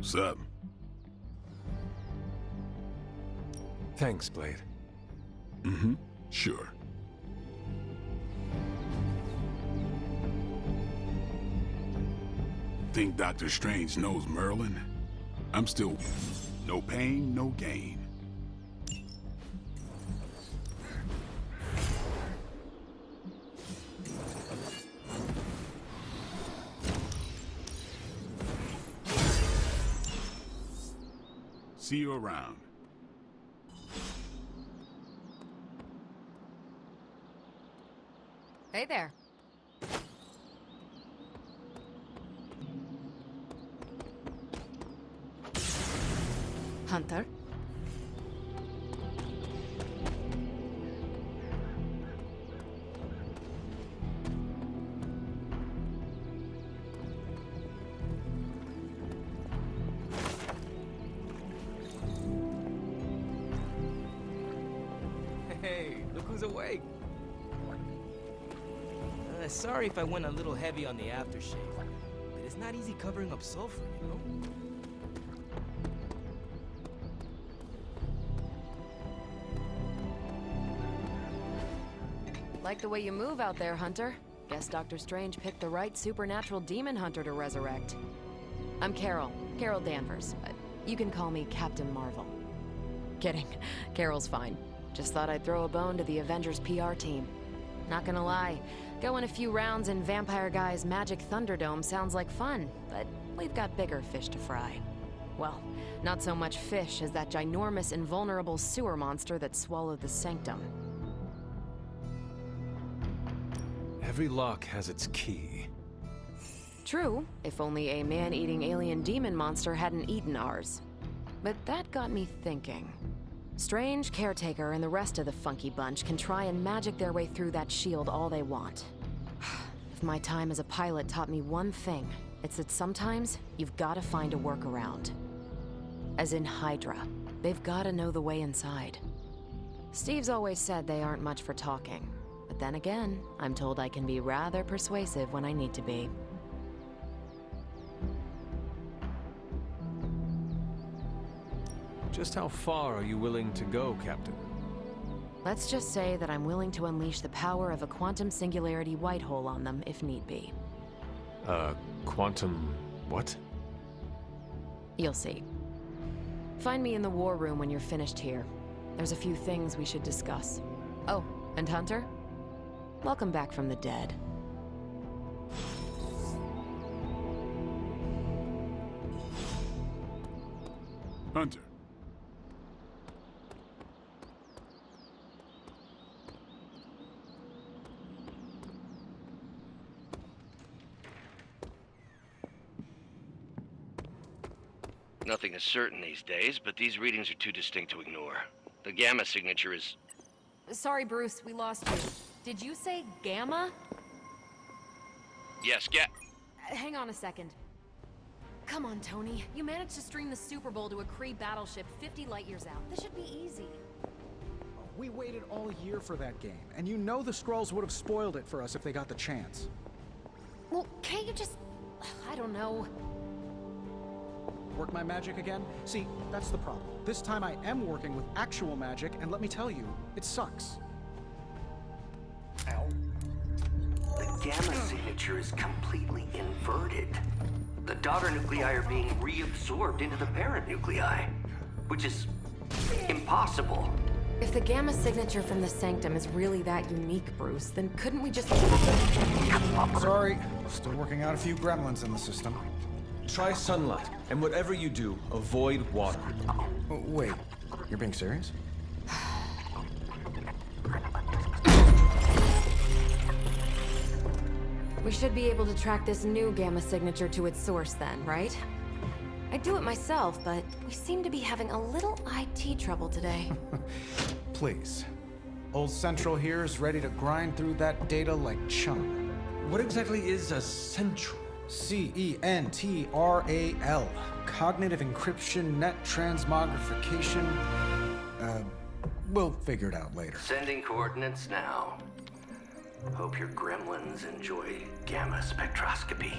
What's up? Thanks, Blade. Mm-hmm. Sure. Think Doctor Strange knows Merlin? I'm still... No pain, no gain. See you around. Hey there. Hunter? Hey, look who's awake. Sorry if I went a little heavy on the aftershave, but it's not easy covering up sulfur, you know? Like the way you move out there, Hunter. Guess Doctor Strange picked the right supernatural demon hunter to resurrect. I'm Carol Danvers, but you can call me Captain Marvel. Kidding, Carol's fine. Just thought I'd throw a bone to the Avengers PR team. Not gonna lie, going a few rounds in Vampire Guy's Magic Thunderdome sounds like fun, but we've got bigger fish to fry. Well, not so much fish as that ginormous invulnerable sewer monster that swallowed the Sanctum. Every lock has its key. True, if only a man-eating alien demon monster hadn't eaten ours. But that got me thinking. Strange, Caretaker, and the rest of the funky bunch can try and magic their way through that shield all they want. If my time as a pilot taught me one thing, it's that sometimes you've got to find a workaround. As in Hydra, they've got to know the way inside. Steve's always said they aren't much for talking, but then again, I'm told I can be rather persuasive when I need to be. Just how far are you willing to go, Captain? Let's just say that I'm willing to unleash the power of a quantum singularity white hole on them if need be. Quantum... what? You'll see. Find me in the war room when you're finished here. There's a few things we should discuss. Oh, and Hunter? Welcome back from the dead. Hunter. Nothing is certain these days, but these readings are too distinct to ignore. The gamma signature is... Sorry, Bruce, we lost you. Did you say Gamma? Yes, Hang on a second. Come on, Tony. You managed to stream the Super Bowl to a Kree battleship 50 light-years out. This should be easy. We waited all year for that game, and you know the Skrulls would have spoiled it for us if they got the chance. Well, can't you just... I don't know. Work my magic again? See, that's the problem. This time I am working with actual magic, and let me tell you, it sucks. Ow. The gamma signature is completely inverted. The daughter nuclei are being reabsorbed into the parent nuclei, which is impossible. If the Gamma signature from the Sanctum is really that unique, Bruce, then couldn't we just... Sorry, still working out a few gremlins in the system. Try sunlight, and whatever you do, avoid water. Oh, wait, you're being serious? We should be able to track this new Gamma signature to its source then, right? I'd do it myself, but we seem to be having a little IT trouble today. Please. Old Central here is ready to grind through that data like chum. What exactly is a central? CENTRAL. Cognitive Encryption Net Transmogrification. We'll figure it out later. Sending coordinates now. Hope your gremlins enjoy gamma spectroscopy.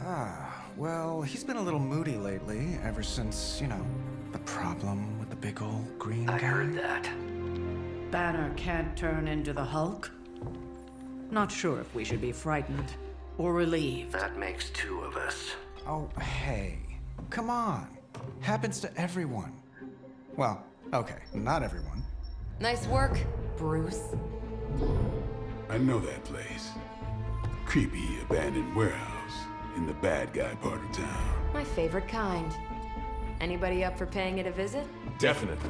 Ah, well, he's been a little moody lately, ever since, you know, the problem with the big old green guy. I heard that. Banner can't turn into the Hulk? Not sure if we should be frightened or relieved. That makes two of us. Oh, hey. Come on. Happens to everyone. Well, okay, not everyone. Nice work, Bruce. I know that place. Creepy abandoned warehouse in the bad guy part of town. My favorite kind. Anybody up for paying it a visit? Definitely.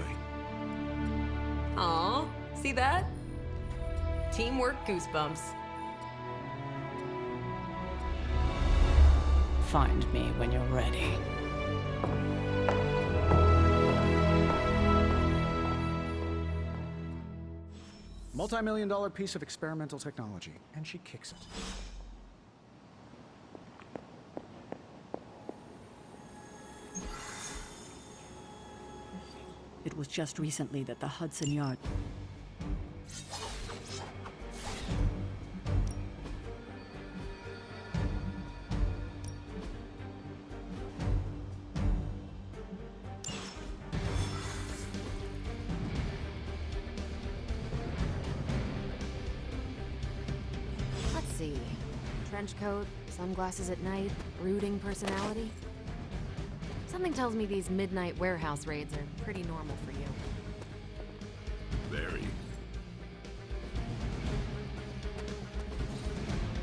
Aw, see that? Teamwork goosebumps. Find me when you're ready. Multi-million-dollar piece of experimental technology, and she kicks it. It was just recently that the Hudson Yard... Let's see. Trench coat, sunglasses at night, brooding personality. Something tells me these midnight warehouse raids are pretty normal for you. Very.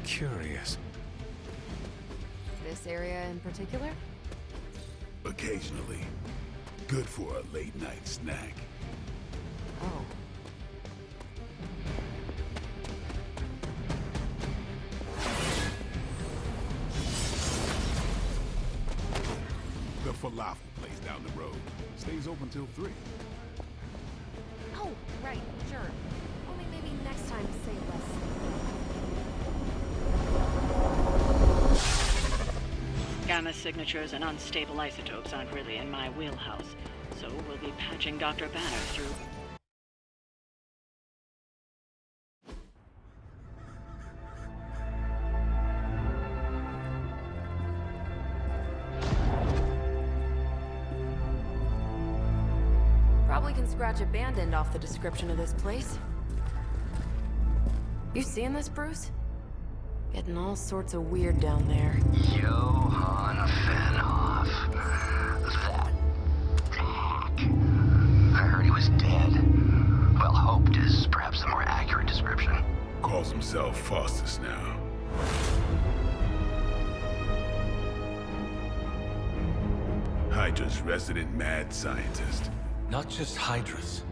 Curious. This area in particular? Occasionally. Good for a late night snack. Oh. The falafel place down the road. Stays open till 3. Oh, right, sure. Only maybe next time say less. Gamma signatures and unstable isotopes aren't really in my wheelhouse, so we'll be patching Dr. Banner through. Probably can scratch abandoned off the description of this place. You seeing this, Bruce? Getting all sorts of weird down there. Johann Fenhoff. That hack. I heard he was dead. Well, hoped is perhaps the more accurate description. Calls himself Faustus now. Hydra's resident mad scientist. Not just Hydras.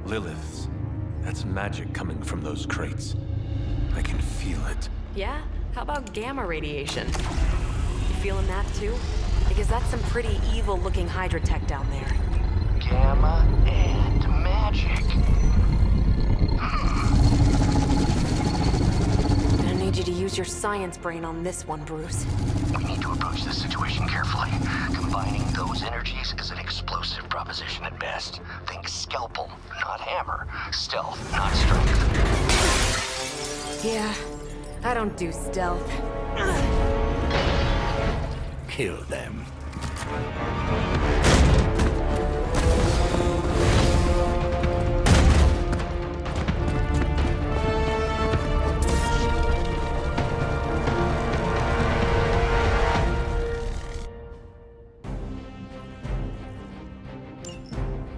Liliths. That's magic coming from those crates. I can feel it. Yeah? How about gamma radiation? You feeling that too? Because that's some pretty evil-looking Hydra tech down there. Gamma and magic. Gonna need you to use your science brain on this one, Bruce. We need to approach this situation carefully. Combining those energies is an explosive proposition at best. Think scalpel, not hammer. Stealth, not strength. Yeah, I don't do stealth. Kill them.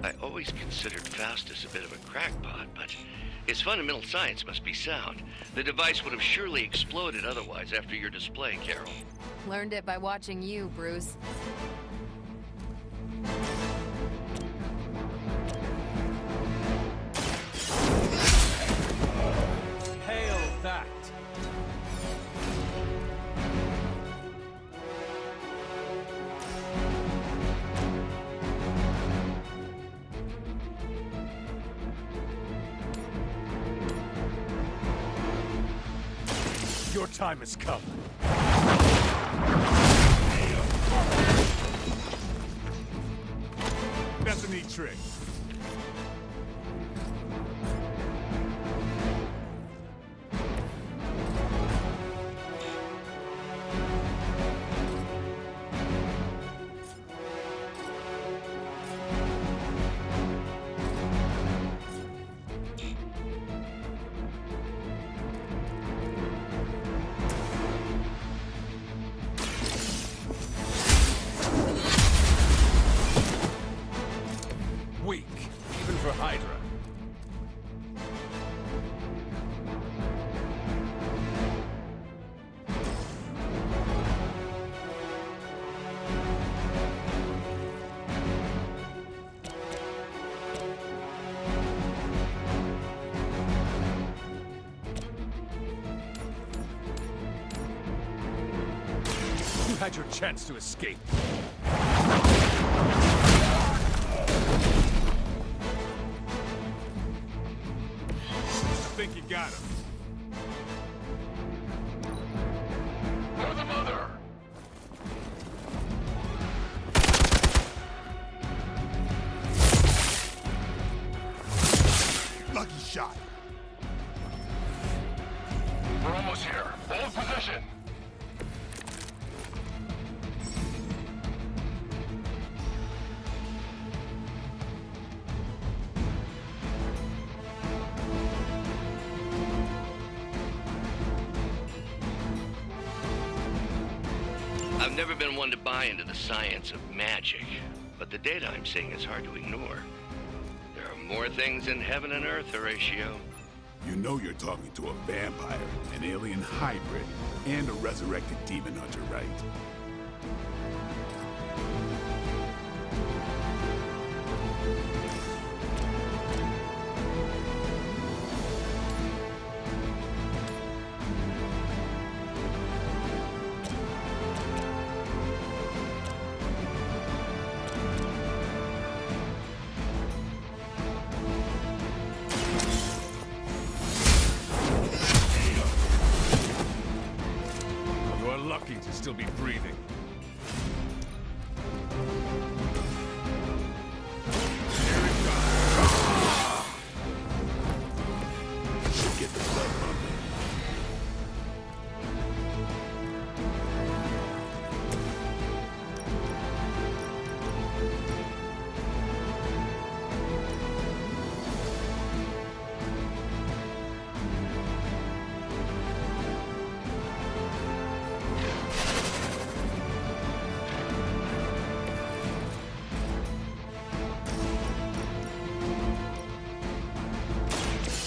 I always considered Faustus a bit of a crackpot, but his fundamental science must be sound. The device would have surely exploded otherwise after your display, Carol. Learned it by watching you, Bruce. Hail that! Your time has come. That's a neat trick. had your chance to escape. I think you got him. For the mother! Lucky shot. We're almost here. Hold position. I've never been one to buy into the science of magic, but the data I'm seeing is hard to ignore. There are more things in heaven and earth, Horatio. You know you're talking to a vampire, an alien hybrid, and a resurrected demon hunter, right? You are lucky to still be breathing. Should get the blood pumping.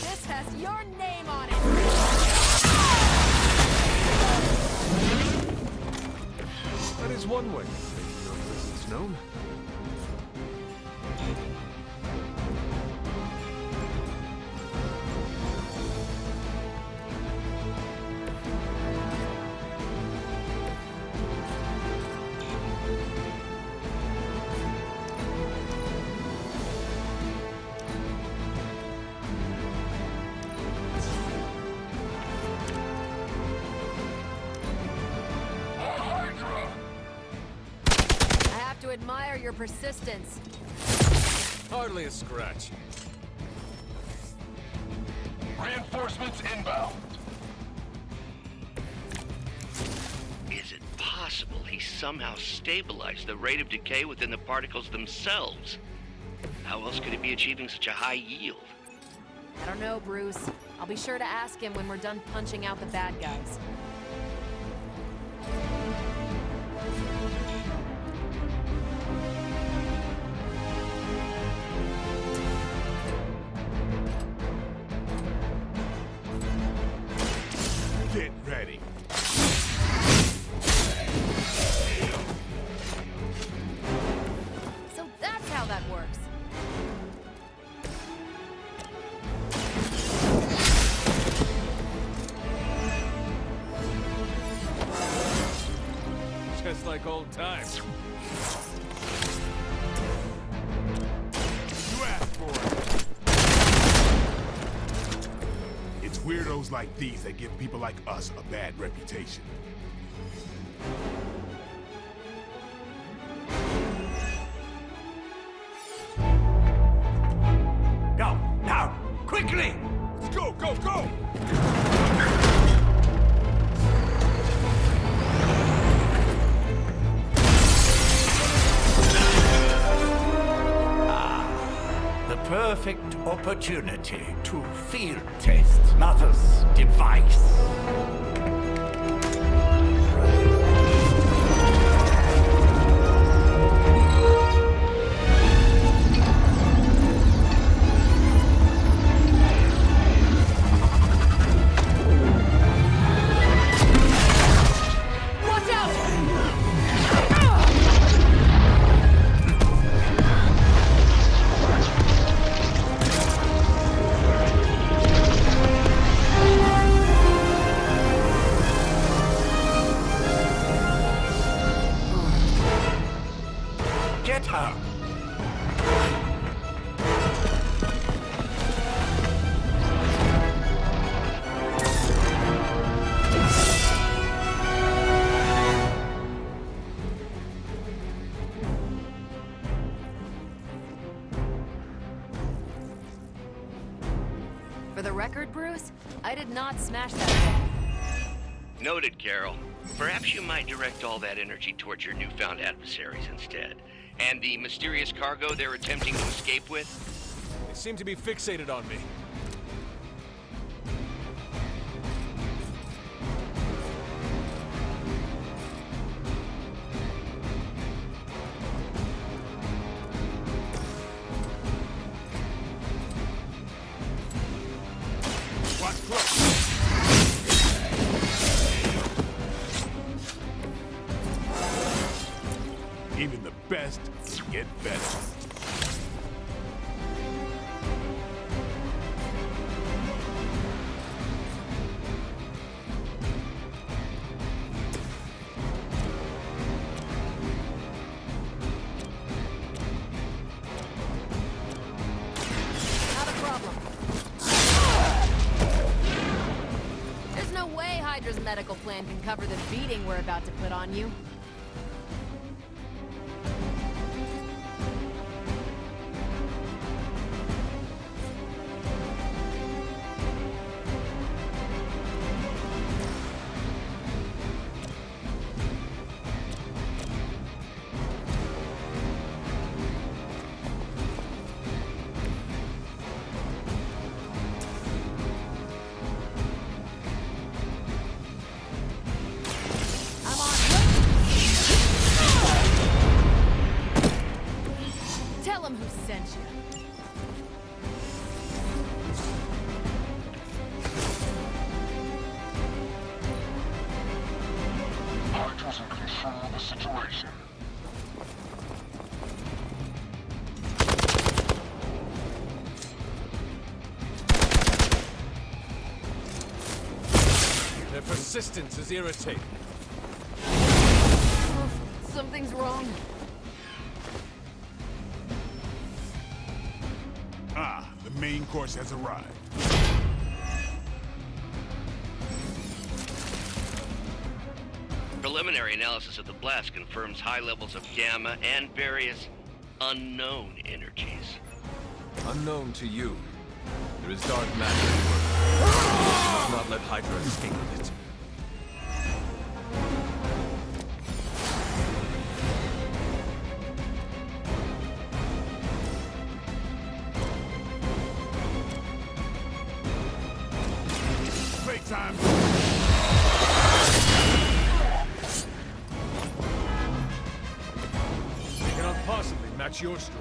This has your name on it! That is one way of making your presence known. Hydra! I have to admire your persistence. Hardly a scratch. Reinforcements inbound. Is it possible he somehow stabilized the rate of decay within the particles themselves? How else could he be achieving such a high yield? I don't know, Bruce. I'll be sure to ask him when we're done punching out the bad guys. Get ready. So that's how that works. Just like old times. You asked for it. It's weirdos like these that give people like us a bad reputation. Go, now, quickly! Let's go, go, go! The perfect opportunity to field test Mother's device. Watch out! Get her! For the record, Bruce, I did not smash that thing. Noted, Carol. Perhaps you might direct all that energy towards your newfound adversaries instead. And the mysterious cargo they're attempting to escape with? They seem to be fixated on me. Watch close. Even the best get better. Not a problem. There's no way Hydra's medical plan can cover the beating we're about to put on you. Tell him who sent you. Hydra's in control of the situation. Their persistence is irritating. Oh, something's wrong. Ah, the main course has arrived. Preliminary analysis of the blast confirms high levels of gamma and various unknown energies. Unknown to you, there is dark matter at work. You must not let Hydra escape with it. Break time. They cannot possibly match your strength.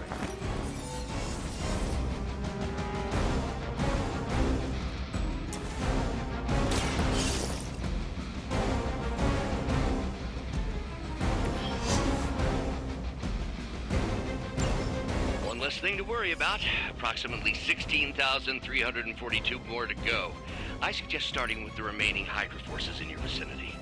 One less thing to worry about. Approximately 16,342 more to go. I suggest starting with the remaining Hydra forces in your vicinity.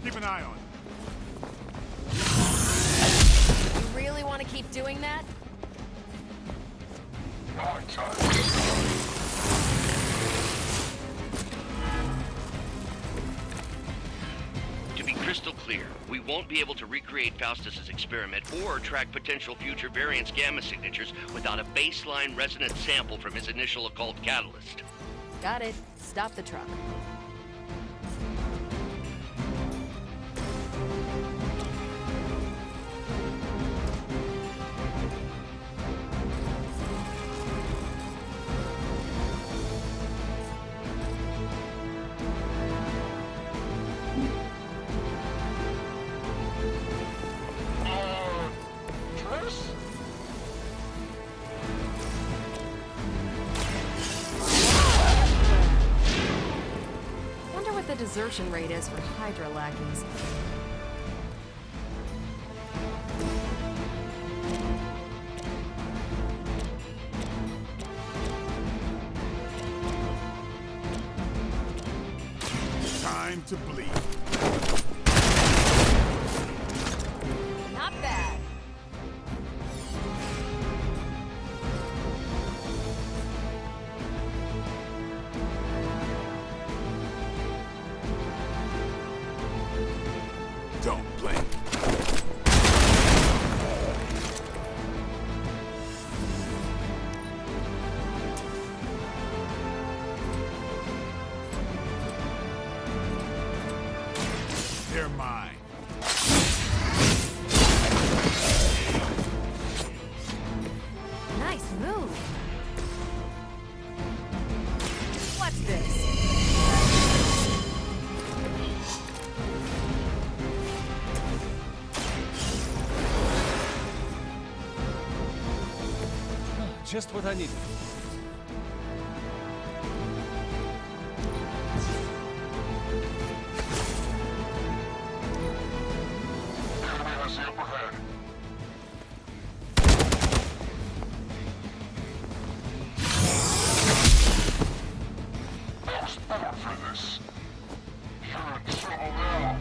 Keep an eye on it. You really want to keep doing that? Hard time. To be crystal clear, we won't be able to recreate Faustus's experiment or track potential future variance gamma signatures without a baseline resonance sample from his initial occult catalyst. Got it. Stop the truck. Trish? Wonder what the desertion rate is for Hydra lackeys. time to bleed. Not bad. Don't blink. They're mine. Nice move. What's this? Just what I needed. Enemy has the upper hand. I was born for this. You're in trouble now.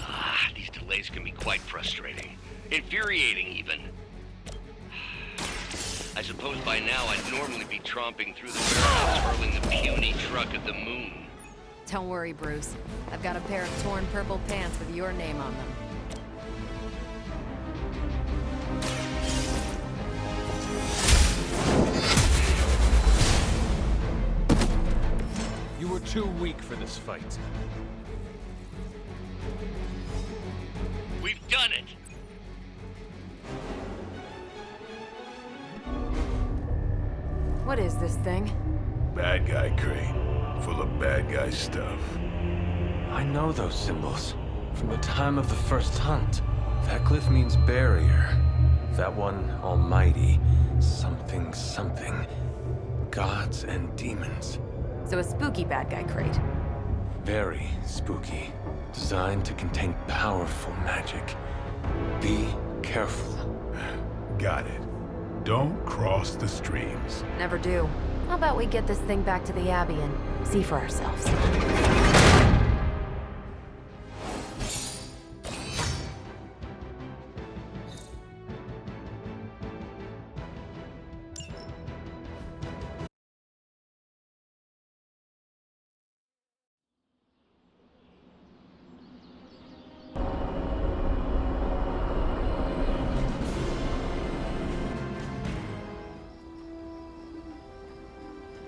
Ah, these delays can be quite frustrating. Infuriating, even. I suppose by now I'd normally be tromping through the warehouse hurling the puny truck at the moon. Don't worry, Bruce. I've got a pair of torn purple pants with your name on them. You were too weak for this fight. We've done it! What is this thing? Bad guy crate. Full of bad guy stuff. I know those symbols from the time of the first hunt. That glyph means barrier. That one, almighty. Something, something. Gods and demons. So a spooky bad guy crate. Very spooky. Designed to contain powerful magic. Be careful. Got it. Don't cross the streams. Never do. How about we get this thing back to the Abbey and see for ourselves?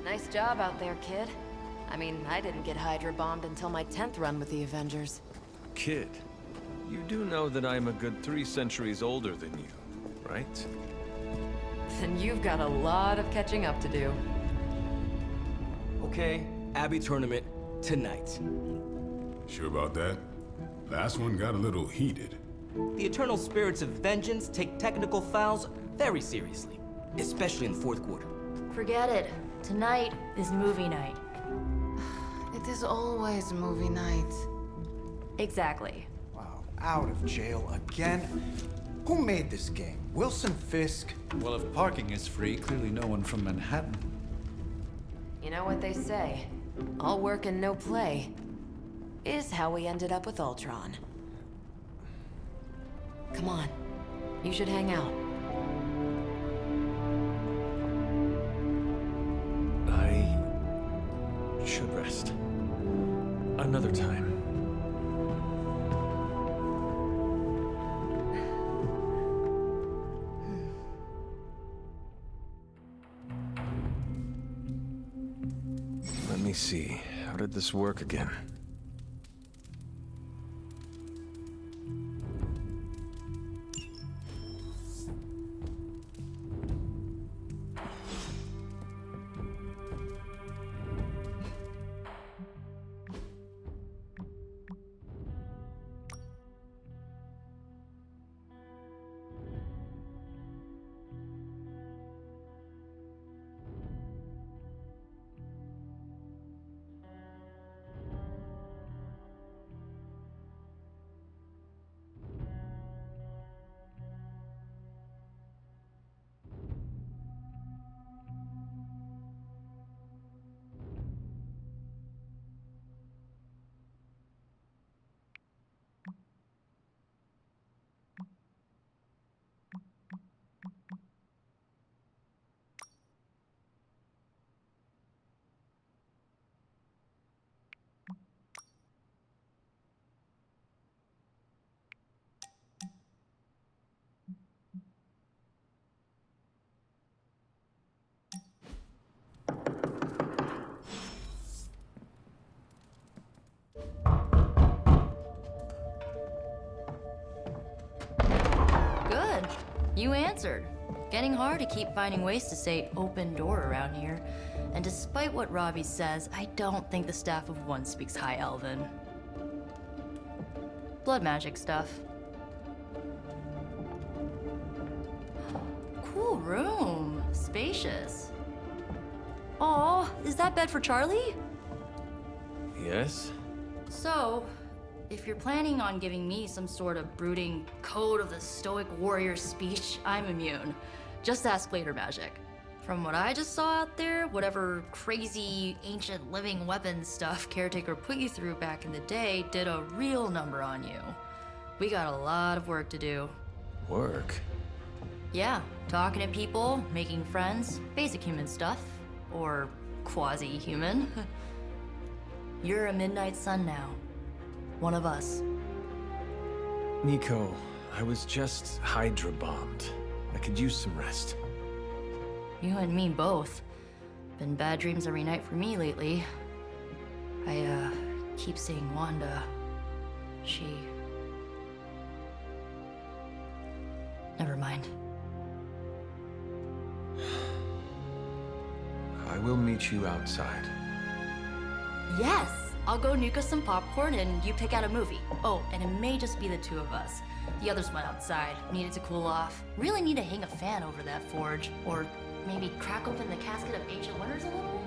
Nice job out there, kid. I mean, I didn't get Hydra bombed until my 10th run with the Avengers. Kid, you do know that I'm a good 3 centuries older than you, right? Then you've got a lot of catching up to do. Okay, Abbey tournament tonight. Sure about that? Last one got a little heated. The Eternal Spirits of Vengeance take technical fouls very seriously, especially in the fourth quarter. Forget it. Tonight is movie night. It is always movie night. Exactly. Wow, out of jail again? Who made this game? Wilson Fisk? Well, if parking is free, clearly no one from Manhattan. You know what they say? All work and no play is how we ended up with Ultron. Come on. You should hang out. I should rest. Another time. Let me see. How did this work again? You answered. Getting hard to keep finding ways to say open door around here. And despite what Robbie says, I don't think the Staff of One speaks High Elven. Blood magic stuff. Cool room. Spacious. Aw, is that bed for Charlie? Yes? So, if you're planning on giving me some sort of brooding code of the stoic warrior speech, I'm immune. Just ask later, Magic. From what I just saw out there, whatever crazy ancient living weapons stuff Caretaker put you through back in the day did a real number on you. We got a lot of work to do. Work? Yeah, talking to people, making friends, basic human stuff. Or quasi-human. You're a Midnight Sun now. One of us. Nico, I was just Hydra bombed. I could use some rest. You and me both. Been bad dreams every night for me lately. I, keep seeing Wanda. She... Never mind. I will meet you outside. Yes! I'll go nuke us some popcorn and you pick out a movie. Oh, and it may just be the two of us. The others went outside, needed to cool off. Really need to hang a fan over that forge. Or maybe crack open the casket of Ancient Wonders a little?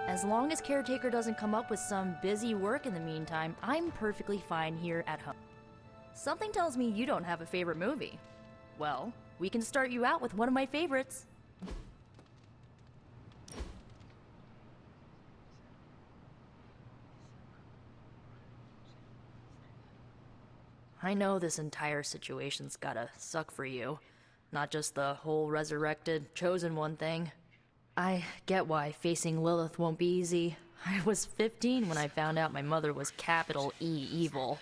As long as Caretaker doesn't come up with some busy work in the meantime, I'm perfectly fine here at home. Something tells me you don't have a favorite movie. Well, we can start you out with one of my favorites. I know this entire situation's gotta suck for you. Not just the whole resurrected, chosen one thing. I get why facing Lilith won't be easy. I was 15 when I found out my mother was capital E evil.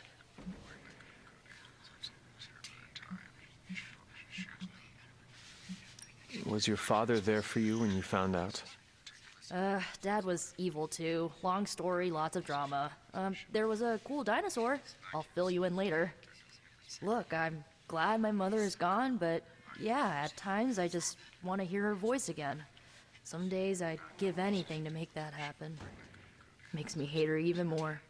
Was your father there for you when you found out? Dad was evil too. Long story, lots of drama. There was a cool dinosaur. I'll fill you in later. Look, I'm glad my mother is gone, but yeah, at times I just want to hear her voice again. Some days I'd give anything to make that happen. Makes me hate her even more.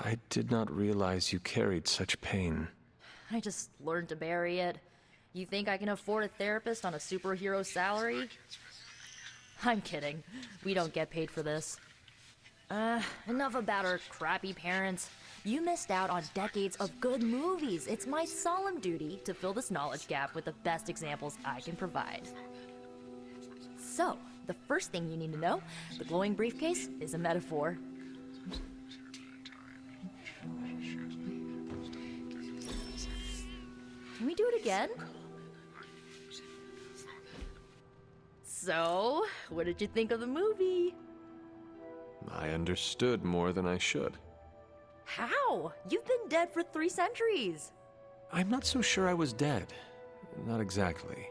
I did not realize you carried such pain. I just learned to bury it. You think I can afford a therapist on a superhero salary? I'm kidding. We don't get paid for this. Enough about our crappy parents. You missed out on decades of good movies. It's my solemn duty to fill this knowledge gap with the best examples I can provide. So, the first thing you need to know, the glowing briefcase is a metaphor. Can we do it again? So, what did you think of the movie? I understood more than I should. How? You've been dead for 3 centuries. I'm not so sure I was dead. Not exactly.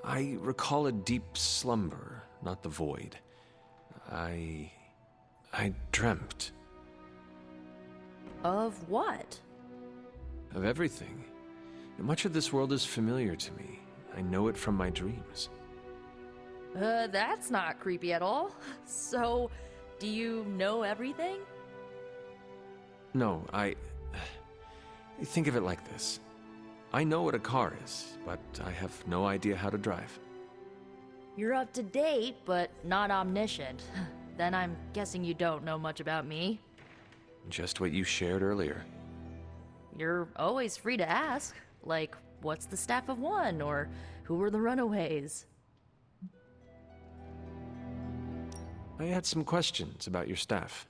I recall a deep slumber, not the void. I dreamt. Of what? Of everything. Much of this world is familiar to me. I know it from my dreams. That's not creepy at all. So, do you know everything? No, think of it like this. I know what a car is, but I have no idea how to drive. You're up to date, but not omniscient. Then I'm guessing you don't know much about me. Just what you shared earlier. You're always free to ask. Like, what's the Staff of One? Or who were the Runaways? I had some questions about your staff.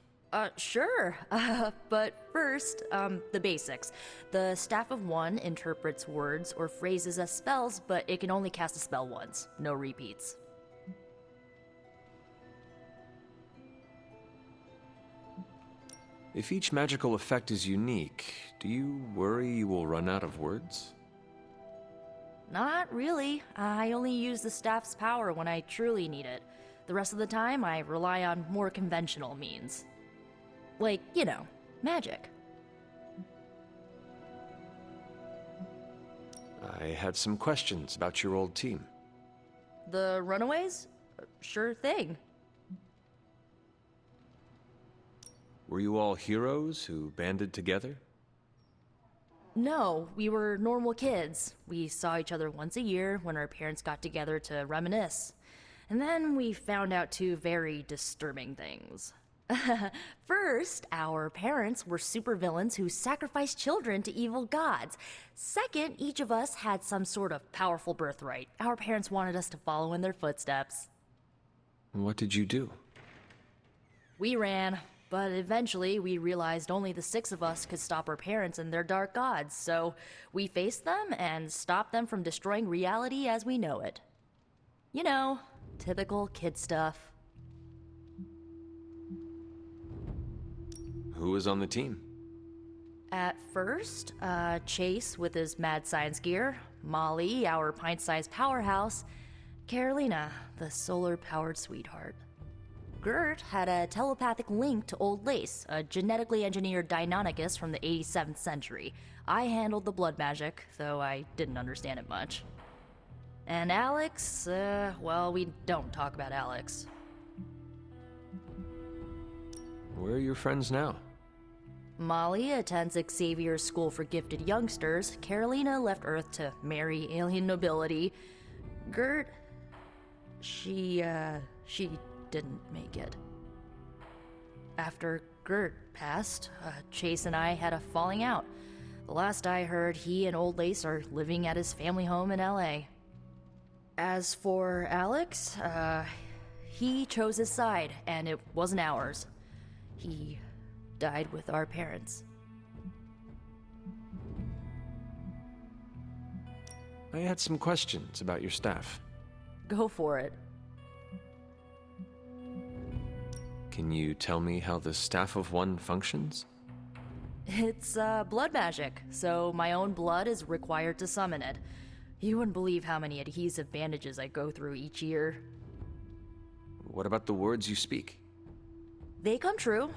Sure. But first, the basics. The Staff of One interprets words or phrases as spells, but it can only cast a spell once. No repeats. If each magical effect is unique, do you worry you will run out of words? Not really. I only use the staff's power when I truly need it. The rest of the time, I rely on more conventional means. Like, you know, magic. I had some questions about your old team. The Runaways? Sure thing. Were you all heroes who banded together? No, we were normal kids. We saw each other once a year when our parents got together to reminisce. And then we found out two very disturbing things. First, our parents were supervillains who sacrificed children to evil gods. Second, each of us had some sort of powerful birthright. Our parents wanted us to follow in their footsteps. What did you do? We ran, but eventually we realized only the 6 of us could stop our parents and their dark gods, so we faced them and stopped them from destroying reality as we know it. You know, typical kid stuff. Who was on the team? At first, Chase with his mad science gear, Molly, our pint-sized powerhouse, Carolina, the solar-powered sweetheart. Gert had a telepathic link to Old Lace, a genetically engineered Deinonychus from the 87th century. I handled the blood magic, though I didn't understand it much. And Alex, well, we don't talk about Alex. Where are your friends now? Molly attends Xavier's School for Gifted Youngsters. Carolina left Earth to marry alien nobility. Gert, she didn't make it. After Gert passed, Chase and I had a falling out. The last I heard, he and Old Lace are living at his family home in LA. As for Alex, he chose his side, and it wasn't ours. He died with our parents. I had some questions about your staff. Go for it. Can you tell me how the Staff of One functions? It's blood magic, so my own blood is required to summon it. You wouldn't believe how many adhesive bandages I go through each year. What about the words you speak? They come true.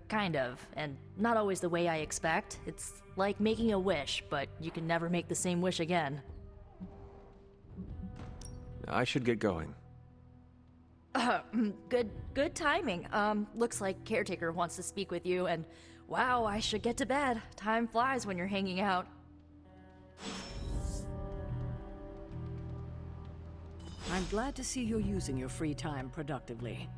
Kind of. And not always the way I expect. It's like making a wish, but you can never make the same wish again. I should get going. Good timing. Looks like Caretaker wants to speak with you, and wow, I should get to bed. Time flies when you're hanging out. I'm glad to see you're using your free time productively.